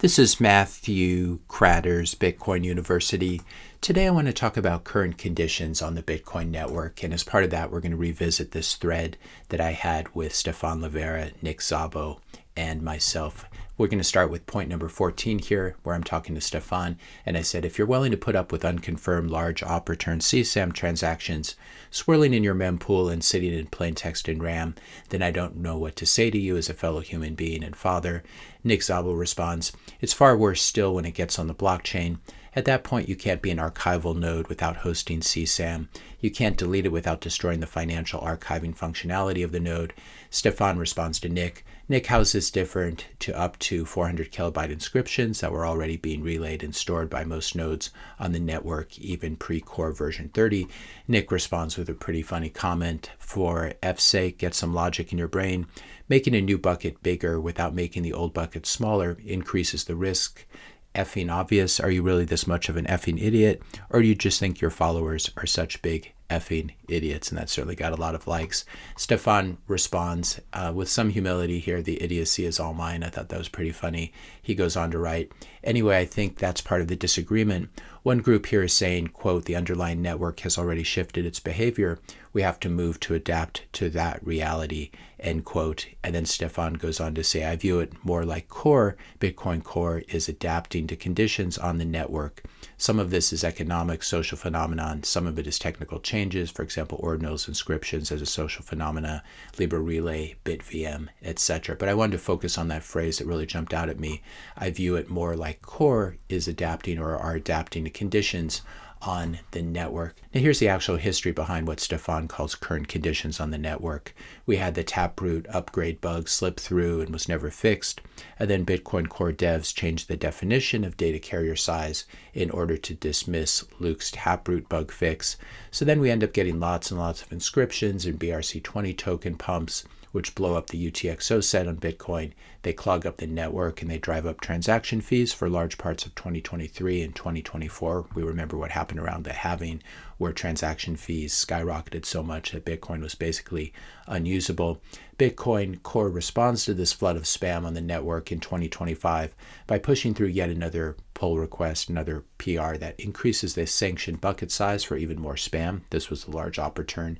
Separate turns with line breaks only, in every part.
This is Matthew Kratter's Bitcoin University. Today I want to talk about current conditions on the Bitcoin network, and as part of that we're going to revisit this thread that I had with Stefan Livera, Nick Szabo, and myself. We're going to start with point number 14 here, where I'm talking to Stefan, and I said, if you're willing to put up with unconfirmed large op return CSAM transactions swirling in your mempool and sitting in plain text in RAM, then I don't know what to say to you as a fellow human being and father. Nick Szabo responds, it's far worse still when it gets on the blockchain. At that point, you can't be an archival node without hosting CSAM. You can't delete it without destroying the financial archiving functionality of the node. Stefan responds to Nick, how is this different to up to 400 kilobyte inscriptions that were already being relayed and stored by most nodes on the network, even pre-core version 30? Nick responds with a pretty funny comment. For F's sake, get some logic in your brain. Making a new bucket bigger without making the old bucket smaller increases the risk. Effing obvious. Are you really this much of an effing idiot? Or do you just think your followers are such big effing idiots? And that certainly got a lot of likes. Stefan responds with some humility here, the idiocy is all mine. I thought that was pretty funny. He goes on to write, anyway, I think that's part of the disagreement. One group here is saying, quote, the underlying network has already shifted its behavior. We have to move to adapt to that reality, end quote. And then Stefan goes on to say, I view it more like core. Bitcoin Core is adapting to conditions on the network. Some of this is economic, social phenomenon. Some of it is technical changes, for example, ordinals, inscriptions as a social phenomena, Libra Relay, BitVM, etc. But I wanted to focus on that phrase that really jumped out at me. I view it more like core is adapting or are adapting to conditions on the network. Now here's the actual history behind what Stefan calls current conditions on the network. We had the taproot upgrade bug slip through and was never fixed, and then Bitcoin Core devs changed the definition of data carrier size in order to dismiss Luke's taproot bug fix. So then we end up getting lots and lots of inscriptions and BRC20 token pumps, which blow up the UTXO set on Bitcoin. They clog up the network and they drive up transaction fees for large parts of 2023 and 2024. We remember what happened around the halving, where transaction fees skyrocketed so much that Bitcoin was basically unusable. Bitcoin Core responds to this flood of spam on the network in 2025 by pushing through yet another pull request, another PR that increases the sanctioned bucket size for even more spam. This was the large op return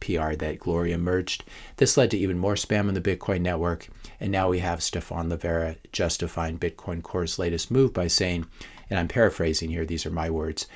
PR that Gloria merged. This led to even more spam on the Bitcoin network, and now we have Stefan Livera justifying Bitcoin Core's latest move by saying, and I'm paraphrasing here, these are my words,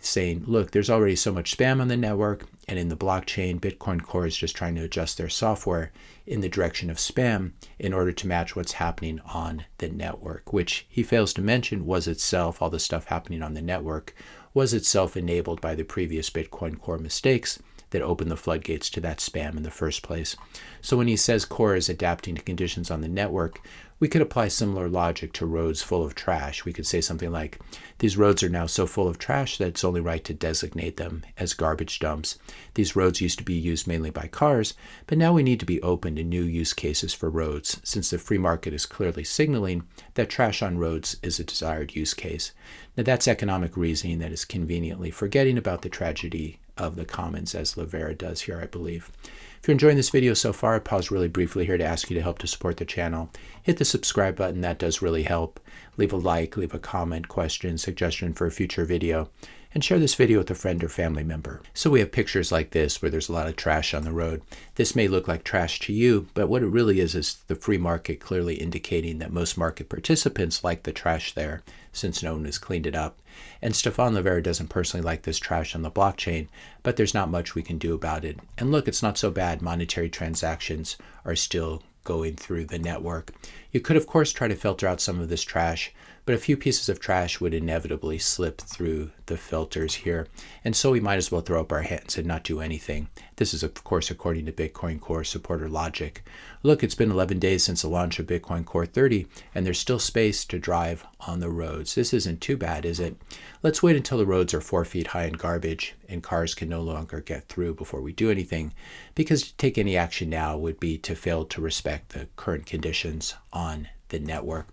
saying, look, there's already so much spam on the network, and in the blockchain, Bitcoin Core is just trying to adjust their software in the direction of spam in order to match what's happening on the network, which he fails to mention was itself, all the stuff happening on the network, was itself enabled by the previous Bitcoin Core mistakes that opened the floodgates to that spam in the first place. So when he says Core is adapting to conditions on the network, we could apply similar logic to roads full of trash. We could say something like, these roads are now so full of trash that it's only right to designate them as garbage dumps. These roads used to be used mainly by cars, but now we need to be open to new use cases for roads, since the free market is clearly signaling that trash on roads is a desired use case. Now that's economic reasoning that is conveniently forgetting about the tragedy of the commons, as Livera does here, I believe. If you're enjoying this video so far, I'd pause really briefly here to ask you to help to support the channel. Hit the subscribe button, that does really help. Leave a like, leave a comment, question, suggestion for a future video, and share this video with a friend or family member. So we have pictures like this where there's a lot of trash on the road. This may look like trash to you, but what it really is the free market clearly indicating that most market participants like the trash there, since no one has cleaned it up. And Stefan Livera doesn't personally like this trash on the blockchain, but there's not much we can do about it. And look, it's not so bad. Monetary transactions are still going through the network. You could, of course, try to filter out some of this trash, but a few pieces of trash would inevitably slip through the filters here. And so we might as well throw up our hands and not do anything. This is, of course, according to Bitcoin Core supporter logic. Look, it's been 11 days since the launch of Bitcoin Core 30, and there's still space to drive on the roads. This isn't too bad, is it? Let's wait until the roads are 4 feet high in garbage and cars can no longer get through before we do anything, because to take any action now would be to fail to respect the current conditions on the network.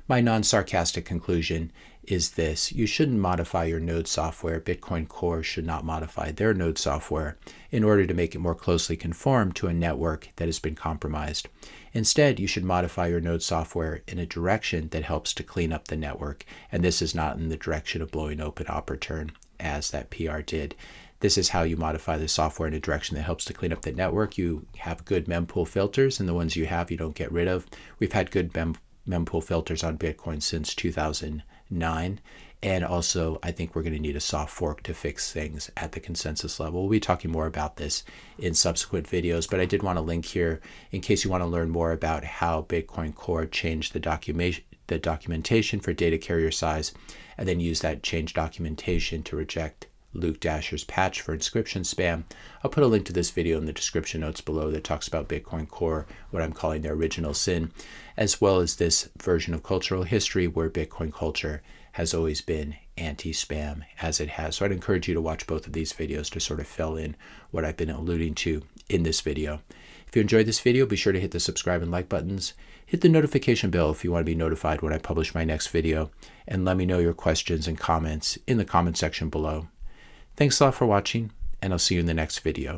My non-sarcastic conclusion is this: you shouldn't modify your node software. Bitcoin Core should not modify their node software in order to make it more closely conform to a network that has been compromised. Instead, you should modify your node software in a direction that helps to clean up the network, and this is not in the direction of blowing open op return as that PR did. This is how you modify the software in a direction that helps to clean up the network. You have good mempool filters, and the ones you have you don't get rid of. We've had good mempool filters on Bitcoin since 2009. And also, I think we're going to need a soft fork to fix things at the consensus level. We'll be talking more about this in subsequent videos, but I did want to link here in case you want to learn more about how Bitcoin Core changed the documentation for data carrier size, and then use that change documentation to reject Luke Dasher's patch for inscription spam. I'll put a link to this video in the description notes below that talks about Bitcoin Core, what I'm calling their original sin, as well as this version of cultural history where Bitcoin culture has always been anti-spam as it has. So I'd encourage you to watch both of these videos to sort of fill in what I've been alluding to in this video. If you enjoyed this video, be sure to hit the subscribe and like buttons. Hit the notification bell if you want to be notified when I publish my next video, and let me know your questions and comments in the comment section below. Thanks a lot for watching, and I'll see you in the next video.